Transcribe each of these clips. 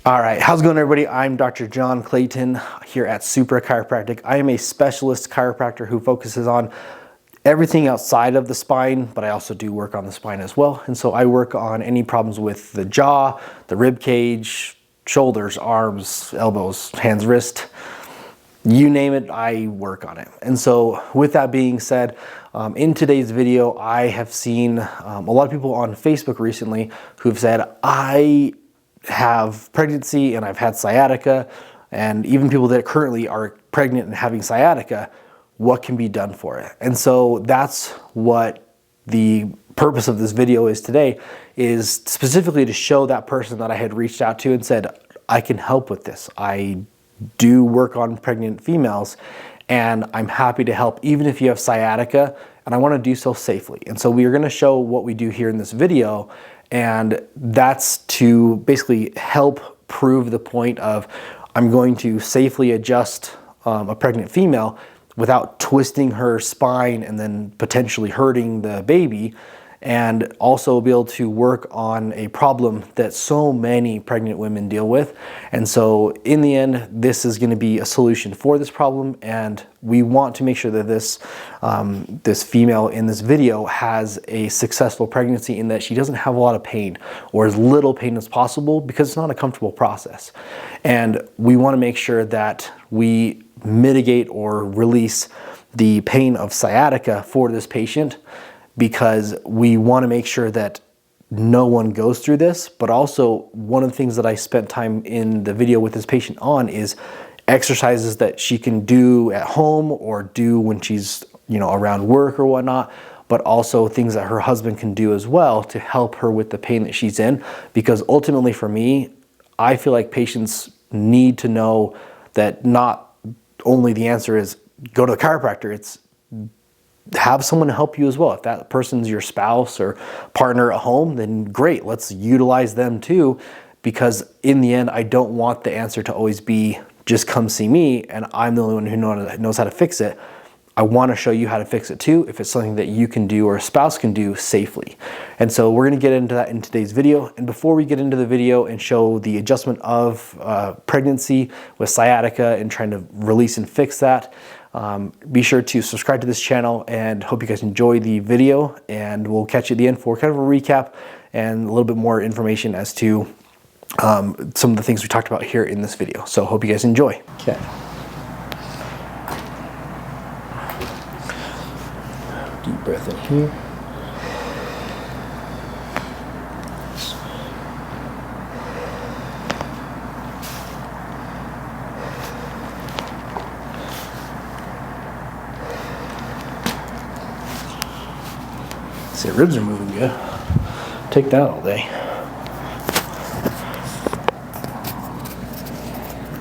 All right, how's it going, everybody? I'm Dr. John Layton here at Supra Chiropractic. I am a specialist chiropractor who focuses on everything outside of the spine, but I also do work on the spine as well. And so I work on any problems with the jaw, the rib cage, shoulders, arms, elbows, hands, wrist, you name it, I work on it. And so with that being said, in today's video, I have seen a lot of people on Facebook recently who've said, I have pregnancy and I've had sciatica, and even people that currently are pregnant and having sciatica, what can be done for it? And so that's what the purpose of this video is today, is specifically to show that person that I had reached out to and said, I can help with this. I do work on pregnant females and I'm happy to help even if you have sciatica, and I want to do so safely. And so we are going to show what we do here in this video, and that's to basically help prove the point of I'm going to safely adjust a pregnant female without twisting her spine and then potentially hurting the baby, and also be able to work on a problem that so many pregnant women deal with. And so in the end, this is going to be a solution for this problem, and we want to make sure that this this female in this video has a successful pregnancy, in that she doesn't have a lot of pain or as little pain as possible, because it's not a comfortable process. And we want to make sure that we mitigate or release the pain of sciatica for this patient, because we want to make sure that no one goes through this. But also, one of the things that I spent time in the video with this patient on is exercises that she can do at home or do when she's, around work or whatnot, but also things that her husband can do as well to help her with the pain that she's in. Because ultimately for me, I feel like patients need to know that not only the answer is go to the chiropractor, it's have someone to help you as well. If that person's your spouse or partner at home, then great, let's utilize them too. Because in the end, I don't want the answer to always be just come see me and I'm the only one who knows how to fix it. I want to show you how to fix it too, if it's something that you can do or a spouse can do safely. And so we're going to get into that in today's video. And before we get into the video and show the adjustment of pregnancy with sciatica and trying to release and fix that, be sure to subscribe to this channel, and hope you guys enjoy the video, and we'll catch you at the end for kind of a recap and a little bit more information as to some of the things we talked about here in this video. So hope you guys enjoy. Okay. Deep breath in here. See, ribs are moving good. Take that all day.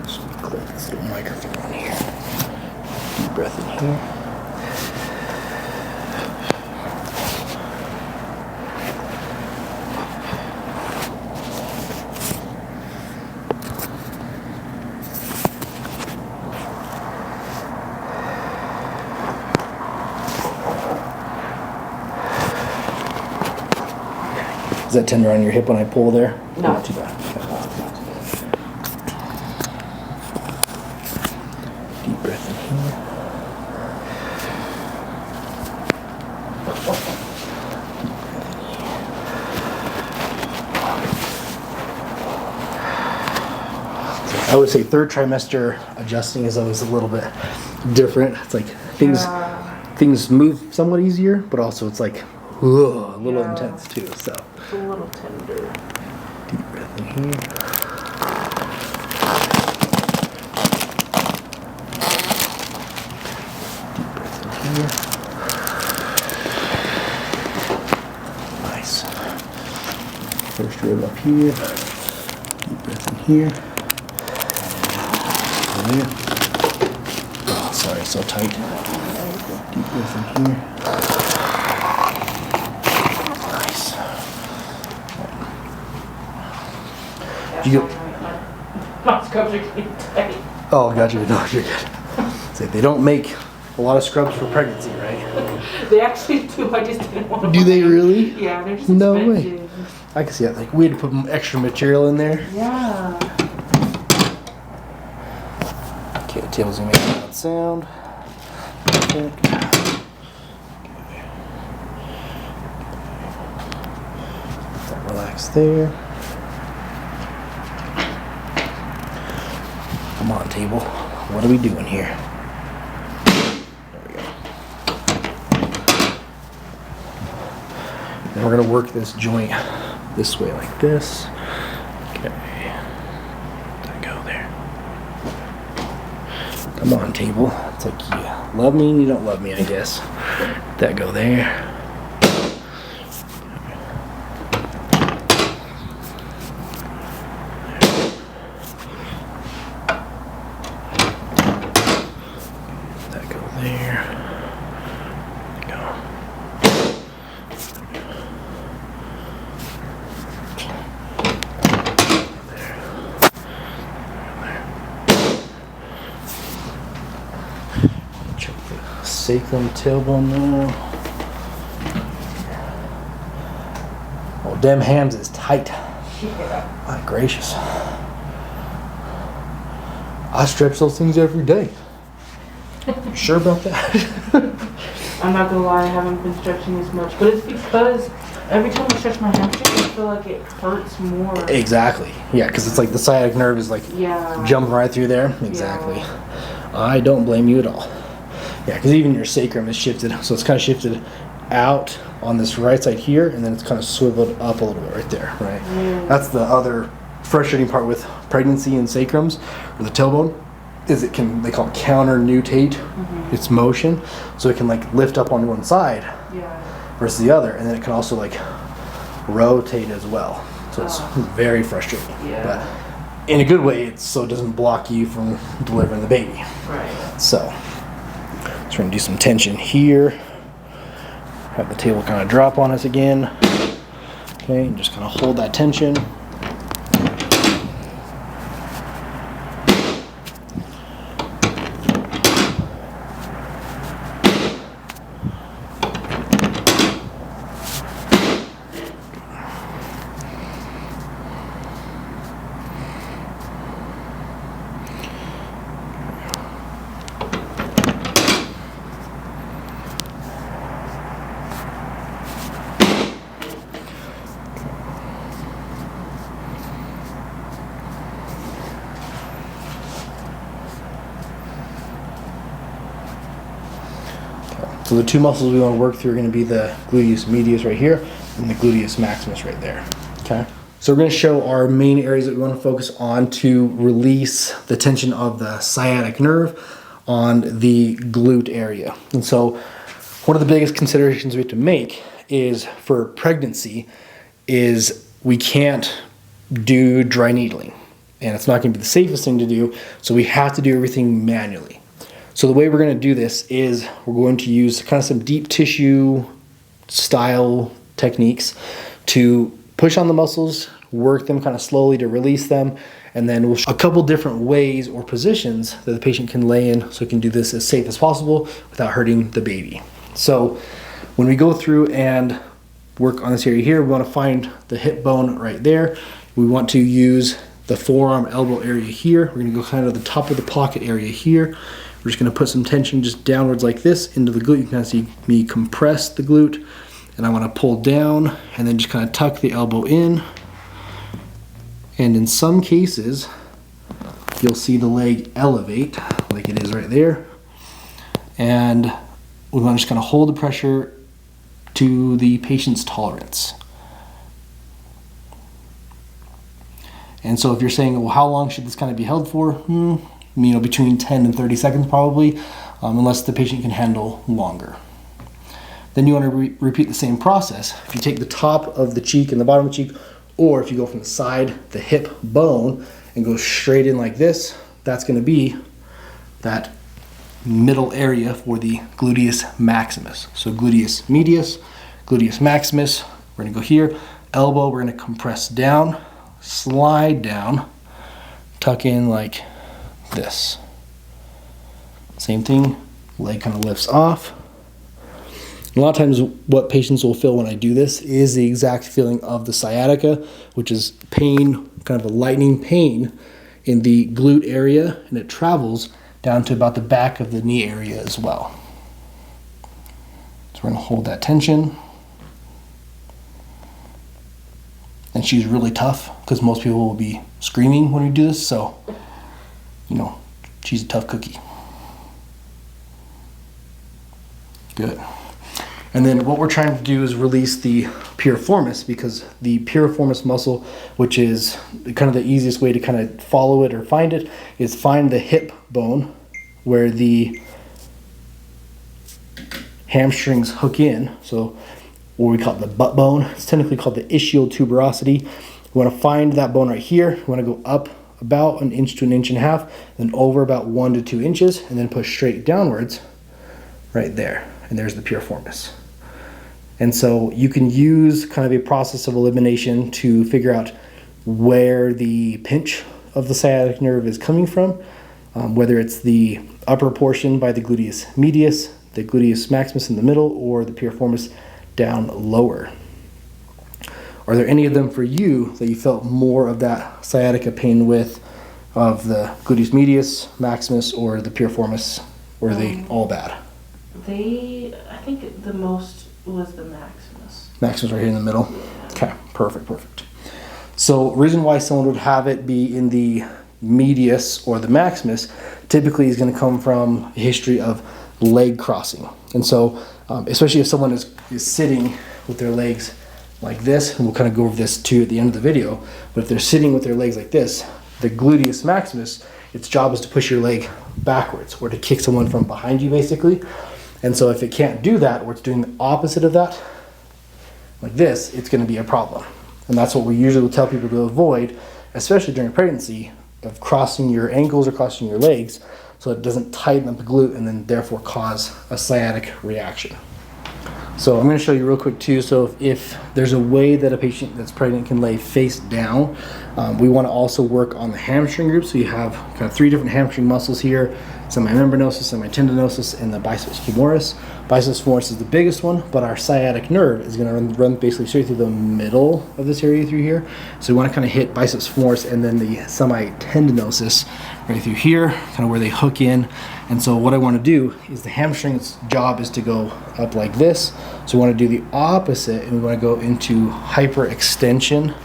So we clip this little microphone here. Deep breath in here. Is that tender on your hip when I pull there? No. Not too bad. Deep breath in here. I would say third trimester adjusting is always a little bit different. It's like things move somewhat easier, but also it's like a little intense too. So it's a little tender. Deep breath in here. Deep breath in here. Nice. First rib up here. Deep breath in here. There. Oh, sorry, so tight. Deep breath in here. Nice. You go. My scrubs are getting tight. Oh, gotcha. No, you're good. It's like they don't make a lot of scrubs for pregnancy, right? They actually do. I just didn't want to. Do they really? Yeah, they're just No expensive. way. I can see that. Like, we had to put extra material in there. Yeah. Table's gonna make a loud sound. Perfect. Relax there. Come on, table. What are we doing here? There we go. Then we're gonna work this joint this way like this. Okay. There go there. Come on, table. It's like you love me and you don't love me, I guess. That go there. That go there. Go. Check the sacrum tailbone now. Oh, them hams is tight. Yeah. My gracious. I stretch those things every day. You sure about that? I'm not gonna lie, I haven't been stretching as much, but it's because every time I stretch my hamstring, I feel like it hurts more. Exactly. Yeah, because it's like the sciatic nerve is like Yeah. jumping right through there. Exactly. I don't blame you at all. Yeah, because even your sacrum is shifted. So it's kind of shifted out on this right side here, and then it's kind of swiveled up a little bit right there, right? That's the other frustrating part with pregnancy and sacrums, or the tailbone, is it can, they call it counter nutate its motion. So it can like lift up on one side Yeah. versus the other, and then it can also like rotate as well. So it's very frustrating. Yeah. But in a good way, it's so it doesn't block you from delivering the baby. Right. So we're gonna do some tension here. Have the table kind of drop on us again. Okay, and just kind of hold that tension. So the two muscles we want to work through are going to be the gluteus medius right here and the gluteus maximus right there. Okay. So we're going to show our main areas that we want to focus on to release the tension of the sciatic nerve on the glute area. And so one of the biggest considerations we have to make is for pregnancy is we can't do dry needling, and it's not going to be the safest thing to do. So we have to do everything manually. So the way we're going to do this is we're going to use kind of some deep tissue style techniques to push on the muscles, work them kind of slowly to release them, and then we'll show a couple different ways or positions that the patient can lay in so we can do this as safe as possible without hurting the baby. So when we go through and work on this area here, we want to find the hip bone right there. We want to use the forearm elbow area here. We're going to go kind of the top of the pocket area here. We're just going to put some tension just downwards like this into the glute. You can kind of see me compress the glute, and I want to pull down and then just kind of tuck the elbow in. And in some cases, you'll see the leg elevate like it is right there. And we want to just kind of hold the pressure to the patient's tolerance. And so if you're saying, well, how long should this kind of be held for? Between 10 and 30 seconds probably, unless the patient can handle longer. Then you want to repeat the same process. If you take the top of the cheek and the bottom of the cheek, or if you go from the side, the hip bone, and go straight in like this, that's going to be that middle area for the gluteus maximus. So gluteus medius, gluteus maximus, we're going to go here. Elbow, we're going to compress down, slide down, tuck in like this. Same thing, leg kind of lifts off. A lot of times what patients will feel when I do this is the exact feeling of the sciatica, which is pain, kind of a lightning pain in the glute area, and it travels down to about the back of the knee area as well. So we're going to hold that tension. And she's really tough because most people will be screaming when we do this, so, you know, she's a tough cookie. Good. And then what we're trying to do is release the piriformis, because the piriformis muscle, which is kind of the easiest way to kind of follow it or find it, is find the hip bone where the hamstrings hook in. So what we call it the butt bone. It's technically called the ischial tuberosity. We want to find that bone right here. We want to go up about 1 inch to 1.5 inches, then over about 1 to 2 inches, and then push straight downwards right there. And there's the piriformis. And so you can use kind of a process of elimination to figure out where the pinch of the sciatic nerve is coming from, whether it's the upper portion by the gluteus medius, the gluteus maximus in the middle, or the piriformis down lower. Are there any of them for you that you felt more of that sciatica pain with, of the gluteus medius, maximus, or the piriformis? Or are they all bad? I think the most was the maximus. Maximus right here in the middle? Okay, perfect. So reason why someone would have it be in the medius or the maximus typically is going to come from a history of leg crossing. And so especially if someone is sitting with their legs like this, and we'll kind of go over this too at the end of the video, but if they're sitting with their legs like this, the gluteus maximus, its job is to push your leg backwards or to kick someone from behind you basically. And so if it can't do that, or it's doing the opposite of that, like this, it's going to be a problem. And that's what we usually will tell people to avoid, especially during pregnancy, of crossing your ankles or crossing your legs so it doesn't tighten up the glute and then therefore cause a sciatic reaction. So I'm going to show you real quick too. So if there's a way that a patient that's pregnant can lay face down, we want to also work on the hamstring group. So you have kind of 3 different hamstring muscles here: semimembranosus, semitendinosus, and the biceps femoris. Biceps femoris is the biggest one, but our sciatic nerve is going to run basically straight through the middle of this area through here. So we want to kind of hit biceps femoris and then the semitendinosus right through here, kind of where they hook in. And so what I want to do is the hamstring's job is to go up like this. So we want to do the opposite, and we want to go into hyperextension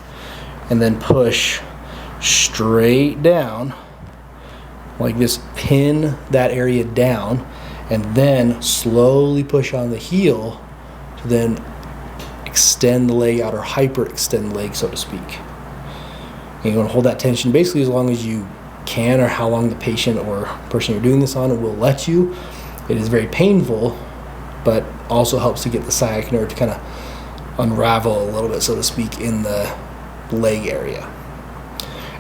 and then push straight down like this, pin that area down, and then slowly push on the heel to then extend the leg out, or hyperextend the leg, so to speak. And you want to hold that tension basically as long as you can, or how long the patient or person you're doing this on will let you. It is very painful, but also helps to get the sciatic nerve to kind of unravel a little bit, so to speak, in the leg area.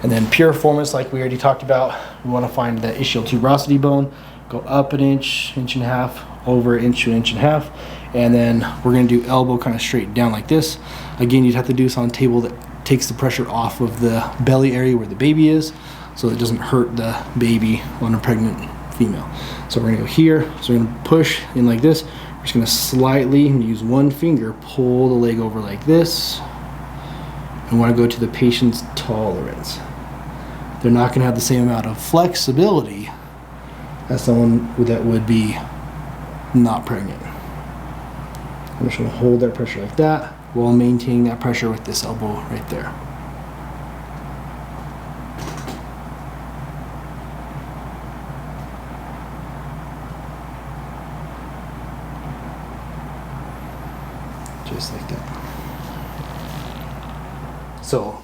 And then piriformis, like we already talked about, we want to find the ischial tuberosity bone, go up 1 inch, 1.5 inches, over 1 inch to 1.5 inches, and then we're going to do elbow kind of straight down like this. Again, you'd have to do this on a table that takes the pressure off of the belly area where the baby is, so it doesn't hurt the baby on a pregnant female. So we're going to go here, so we're going to push in like this. We're just going to slightly use one finger, pull the leg over like this, and want to go to the patient's tolerance. They're not going to have the same amount of flexibility as someone that would be not pregnant. I'm just going to hold that pressure like that while maintaining that pressure with this elbow right there. Just like that. So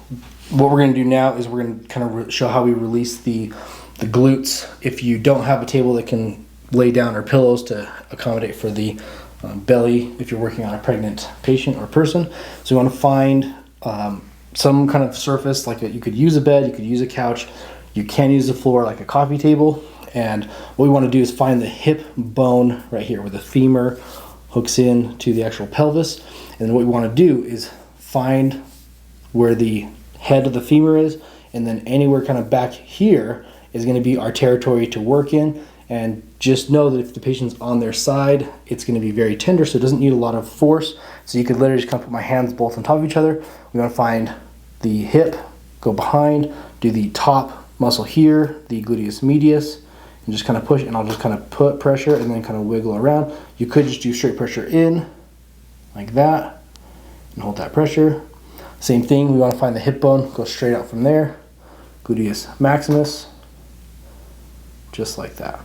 what we're going to do now is we're going to kind of show how we release the glutes. If you don't have a table that can lay down, or pillows to accommodate for the belly, if you're working on a pregnant patient or person. So you want to find some kind of surface, like you could use a bed, you could use a couch, you can use the floor like a coffee table. And what we want to do is find the hip bone right here where the femur hooks in to the actual pelvis. And then what we want to do is find where the head of the femur is, and then anywhere kind of back here is going to be our territory to work in. And just know that if the patient's on their side, it's going to be very tender, so it doesn't need a lot of force. So you could literally just kind of put my hands both on top of each other. We want to find the hip, go behind, do the top muscle here, the gluteus medius, and just kind of push, and I'll just kind of put pressure and then kind of wiggle around. You could just do straight pressure in, like that, and hold that pressure. Same thing, we want to find the hip bone, go straight out from there, gluteus maximus, just like that.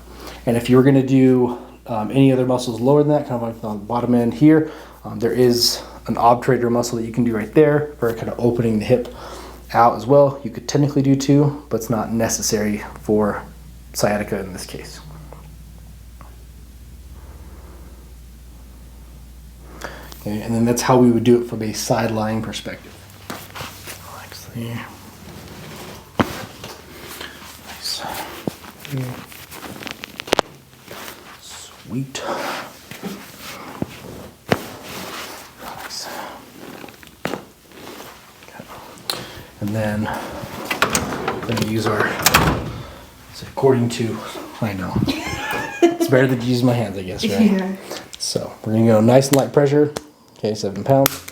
And if you were going to do any other muscles lower than that, kind of like on the bottom end here, there is an obturator muscle that you can do right there for kind of opening the hip out as well. You could technically do two, but it's not necessary for sciatica in this case. Okay, and then that's how we would do it from a side lying perspective. Relax there. Nice. Yeah. Sweet. Nice. Okay. And then we're going to use our, according to, I know, it's better than to use my hands, I guess, right? Yeah. So we're going to go nice and light pressure. Okay, 7 pounds.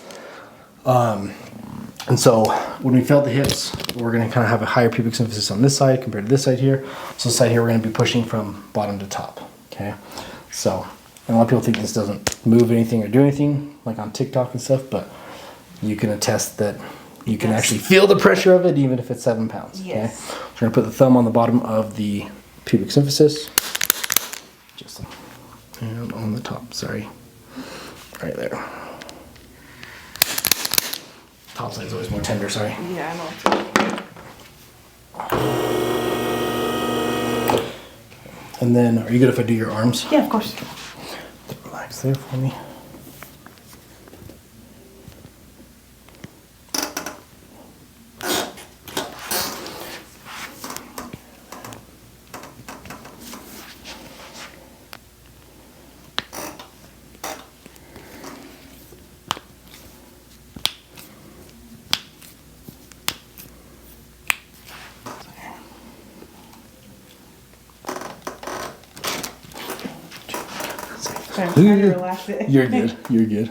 And so when we felt the hips, we're going to kind of have a higher pubic symphysis on this side compared to this side here. So this side here, we're going to be pushing from bottom to top. Okay, so and a lot of people think this doesn't move anything or do anything, like on TikTok and stuff, but you can attest that you can actually feel the pressure of it, even if it's 7 pounds. Yes. Okay, we're going to put the thumb on the bottom of the pubic symphysis, just like, and on the top. Sorry, right there. Top side's always more tender, sorry. Yeah, I know. And then, are you good if I do your arms? Yeah, of course. Relax there for me. Sorry, I'm trying to relax it. You're good. You're good.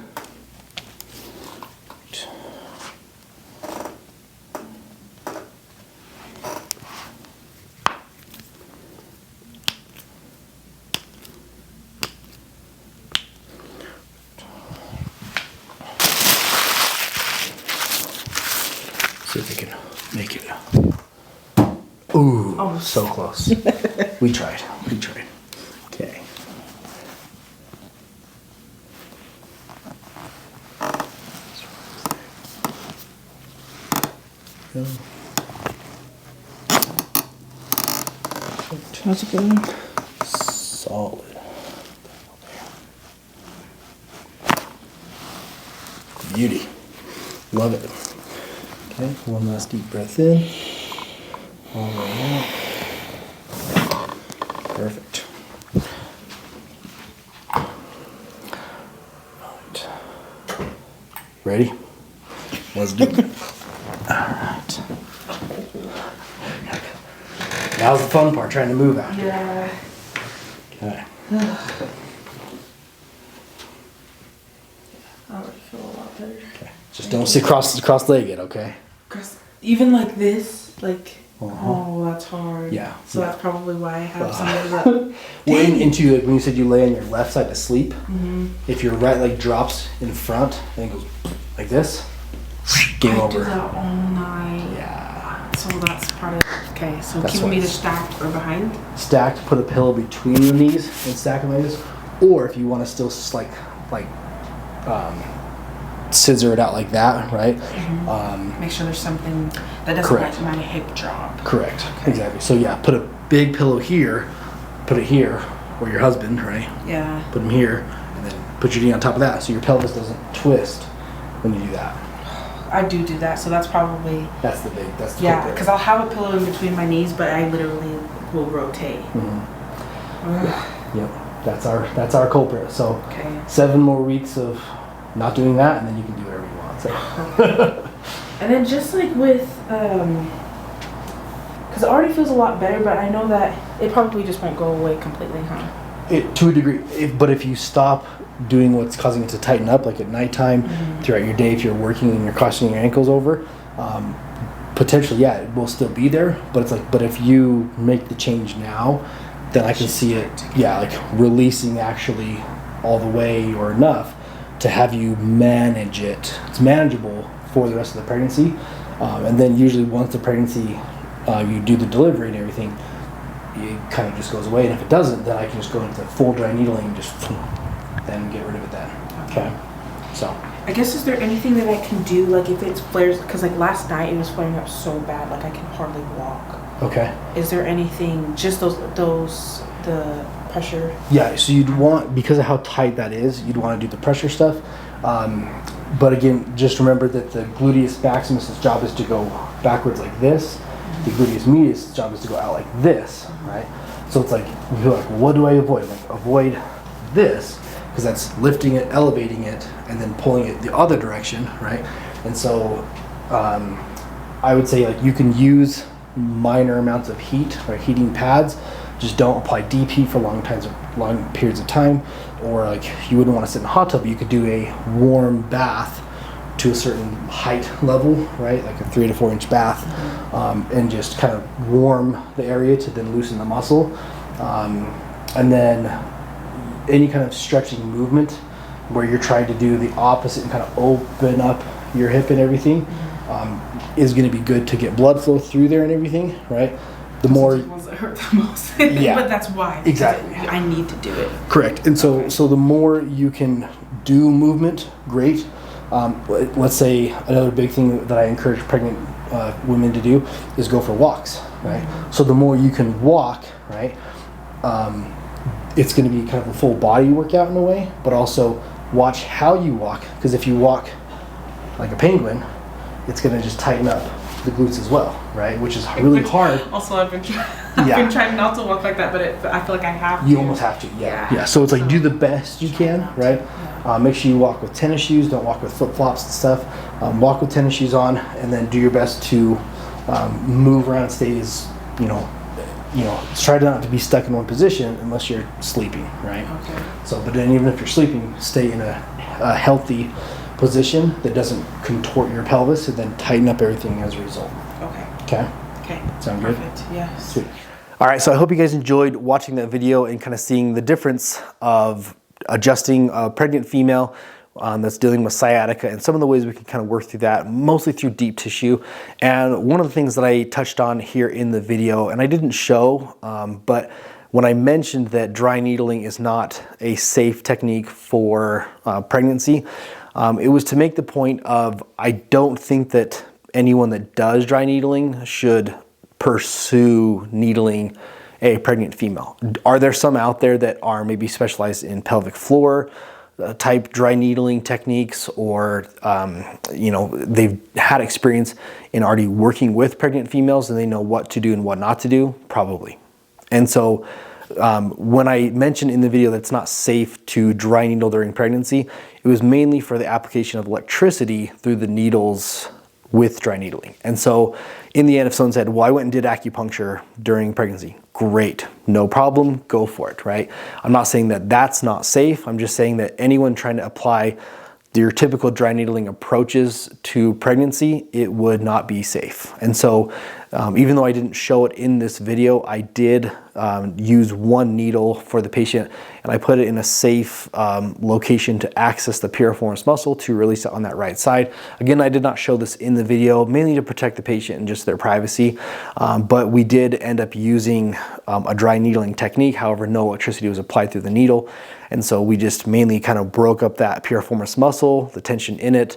See if we can make it. Ooh, Almost. so close. We tried. We tried. Okay. Go. How's it going? Solid. Beauty. Love it. Okay, one last deep breath in. All the way out. Perfect. Right. Ready? Let's do it. Alright. That was the fun part, trying to move after. Yeah. Okay. I already feel a lot better. Okay. Just don't sit cross-legged, okay? Cause even like this, like, Uh-huh. oh, that's hard. Yeah, So yeah. that's probably why I have some of that. Well, into like when you said you lay on your left side to sleep, if your right leg drops in front and it goes like this, game I over. do that all night. Yeah. So that's part of okay. So That's keeping what me either it's- stacked or behind. Stacked, put a pillow between your knees and stack them like this, or if you want to still scissor it out like that, right? Make sure there's something that doesn't Correct. let my hip drop. Correct. Exactly. So yeah, put a big pillow here, put it here, or your husband, right? Yeah. Put them here, and then put your knee on top of that, so your pelvis doesn't twist when you do that. I do that. So that's probably That's the yeah. culprit. Because I'll have a pillow in between my knees, but I literally will rotate. Yep. That's our culprit. So Okay. 7 more weeks of not doing that, and then you can do whatever you want. So. And then just like with, because it already feels a lot better, but I know that it probably just won't go away completely, huh? To a degree, but if you stop doing what's causing it to tighten up, like at nighttime, throughout your day, if you're working and you're crossing your ankles over, potentially, yeah, it will still be there. But it's like, but if you make the change now, then I can see it, like releasing actually all the way or enough to have you manage it. It's manageable for the rest of the pregnancy. And then usually once the pregnancy, you do the delivery and everything, it kind of just goes away. And if it doesn't, then I can just go into full dry needling and just then get rid of it then. Okay. So. I guess, is there anything that I can do, like if it flares, because like last night it was flaring up so bad, like I can hardly walk. Okay. Is there anything, just the pressure? Yeah, so you'd want, because of how tight that is, you'd want to do the pressure stuff. But again, just remember that the gluteus maximus' job is to go backwards like this. The gluteus medius' job is to go out like this, right? So it's like, you feel like, what do I avoid? Like, avoid this, because that's lifting it, elevating it, and then pulling it the other direction, right? And so I would say like you can use minor amounts of heat, right? Heating pads. Just don't apply deep heat for long periods of time, or like you wouldn't want to sit in a hot tub. You could do a warm bath to a certain height level, right? Like a 3 to 4 inch bath, and just kind of warm the area to then loosen the muscle. And then any kind of stretching movement where you're trying to do the opposite and kind of open up your hip and everything is going to be good to get blood flow through there and everything, right? The more the ones that hurt the most. Yeah. But that's why. Exactly. I need to do it. Correct. And so the more you can do movement, great. Let's say another big thing that I encourage pregnant women to do is go for walks, right? So the more you can walk, right, it's going to be kind of a full body workout in a way, but also watch how you walk, because if you walk like a penguin, it's going to just tighten up the glutes as well, right? Which is really hard. Also, I've been trying not to walk like that, but I feel like I have to. You almost have to, yeah. So it's like do the best you can, right? Make sure you walk with tennis shoes. Don't walk with flip flops and stuff. Walk with tennis shoes on, and then do your best to move around, stay as try not to be stuck in one position unless you're sleeping, right? Okay. So, but then even if you're sleeping, stay in a healthy position that doesn't contort your pelvis, and then tighten up everything as a result. Okay. Sound good? Perfect. Yes. Sweet. All right, so I hope you guys enjoyed watching that video and kind of seeing the difference of adjusting a pregnant female that's dealing with sciatica, and some of the ways we can kind of work through that, mostly through deep tissue. And one of the things that I touched on here in the video, and I didn't show, but when I mentioned that dry needling is not a safe technique for pregnancy, it was to make the point of, I don't think that anyone that does dry needling should pursue needling a pregnant female. Are there some out there that are maybe specialized in pelvic floor type dry needling techniques, or they've had experience in already working with pregnant females and they know what to do and what not to do? Probably. And so when I mentioned in the video that it's not safe to dry needle during pregnancy, it was mainly for the application of electricity through the needles with dry needling. And so in the end, if someone said, well, I went and did acupuncture during pregnancy, great, no problem, go for it, right? I'm not saying that that's not safe. I'm just saying that anyone trying to apply your typical dry needling approaches to pregnancy, it would not be safe. And so even though I didn't show it in this video, I did use one needle for the patient, and I put it in a safe location to access the piriformis muscle to release it on that right side. Again, I did not show this in the video, mainly to protect the patient and just their privacy, but we did end up using a dry needling technique. However, no electricity was applied through the needle. And so we just mainly kind of broke up that piriformis muscle, the tension in it,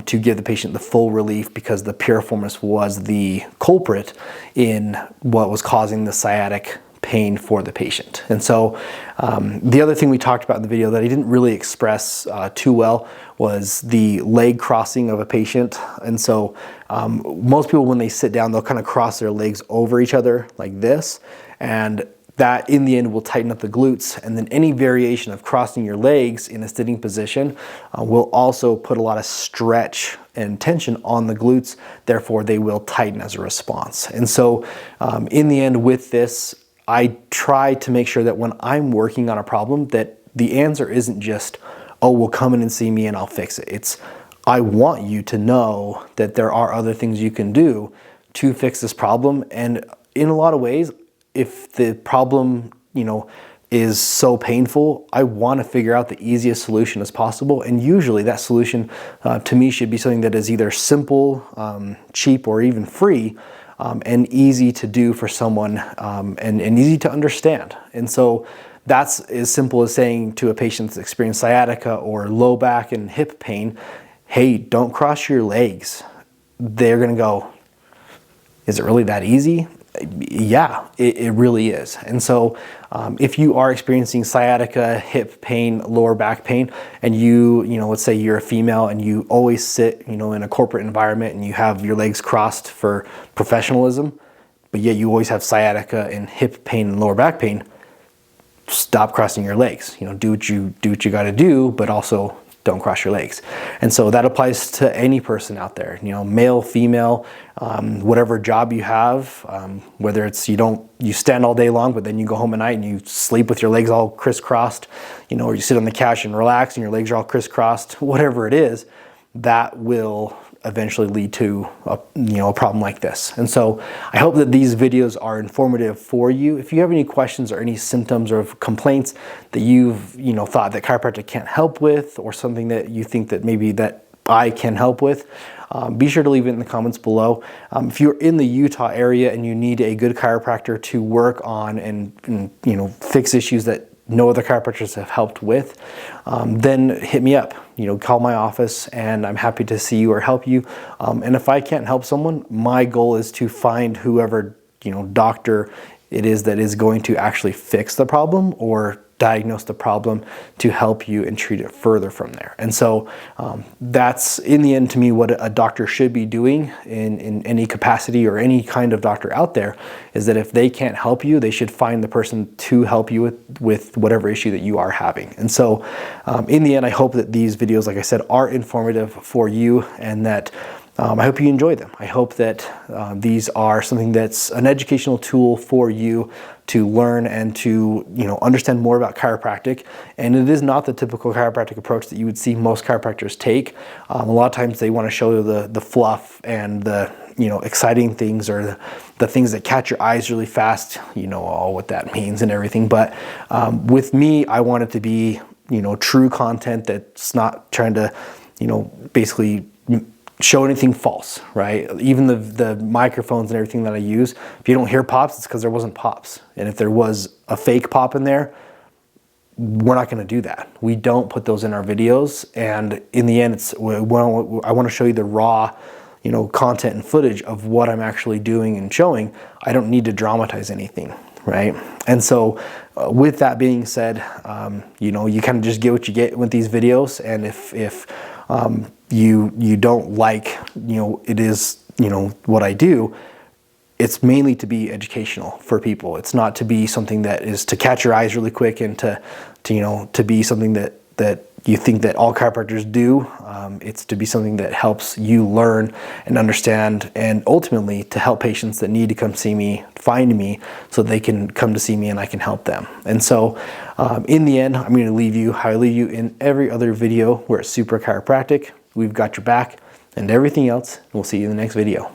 to give the patient the full relief, because the piriformis was the culprit in what was causing the sciatic pain for the patient. And so the other thing we talked about in the video that I didn't really express too well was the leg crossing of a patient. And so most people, when they sit down, they'll kind of cross their legs over each other like this, and that in the end will tighten up the glutes. And then any variation of crossing your legs in a sitting position will also put a lot of stretch and tension on the glutes. Therefore, they will tighten as a response. And so in the end with this, I try to make sure that when I'm working on a problem, that the answer isn't just, oh, well, come in and see me and I'll fix it. It's, I want you to know that there are other things you can do to fix this problem. And in a lot of ways, if the problem is so painful, I want to figure out the easiest solution as possible. And usually that solution to me should be something that is either simple, cheap, or even free, and easy to do for someone, and easy to understand. And so that's as simple as saying to a patient that's experienced sciatica or low back and hip pain, hey, don't cross your legs. They're going to go, is it really that easy? Yeah, it really is. And so if you are experiencing sciatica, hip pain, lower back pain, and let's say you're a female and you always sit, in a corporate environment and you have your legs crossed for professionalism, but yet you always have sciatica and hip pain and lower back pain, stop crossing your legs. Do what you got to do, but also don't cross your legs. And so that applies to any person out there, male, female, whatever job you have, whether it's you stand all day long, but then you go home at night and you sleep with your legs all crisscrossed, or you sit on the couch and relax and your legs are all crisscrossed, whatever it is, that will eventually lead to a problem like this. And so I hope that these videos are informative for you. If you have any questions or any symptoms or complaints that you've thought that chiropractic can't help with, or something that you think that maybe that I can help with, be sure to leave it in the comments below. If you're in the Utah area and you need a good chiropractor to work on and fix issues that no other chiropractors have helped with, then hit me up. Call my office and I'm happy to see you or help you. And if I can't help someone, my goal is to find whoever doctor it is that is going to actually fix the problem or diagnose the problem to help you and treat it further from there. And so that's in the end to me what a doctor should be doing in any capacity, or any kind of doctor out there, is that if they can't help you, they should find the person to help you with whatever issue that you are having. And so in the end, I hope that these videos, like I said, are informative for you, and that I hope you enjoy them. I hope that these are something that's an educational tool for you to learn and to understand more about chiropractic. And it is not the typical chiropractic approach that you would see most chiropractors take. A lot of times they want to show you the fluff and the exciting things, or the things that catch your eyes really fast, all what that means and everything. But with me, I want it to be true content that's not trying to basically show anything false, right? Even the microphones and everything that I use, if you don't hear pops, it's because there wasn't pops. And if there was a fake pop in there, we're not going to do that. We don't put those in our videos. And in the end, I want to show you the raw content and footage of what I'm actually doing and showing. I don't need to dramatize anything, right? And so with that being said, you kind of just get what you get with these videos. And if you don't like, it is, what I do, it's mainly to be educational for people. It's not to be something that is to catch your eyes really quick and to be something that you think that all chiropractors do. It's to be something that helps you learn and understand, and ultimately to help patients that need to come see me, find me, so they can come to see me and I can help them. And so in the end, I'm going to leave you how I leave you in every other video. We're at Supra Chiropractic. We've got your back and everything else. We'll see you in the next video.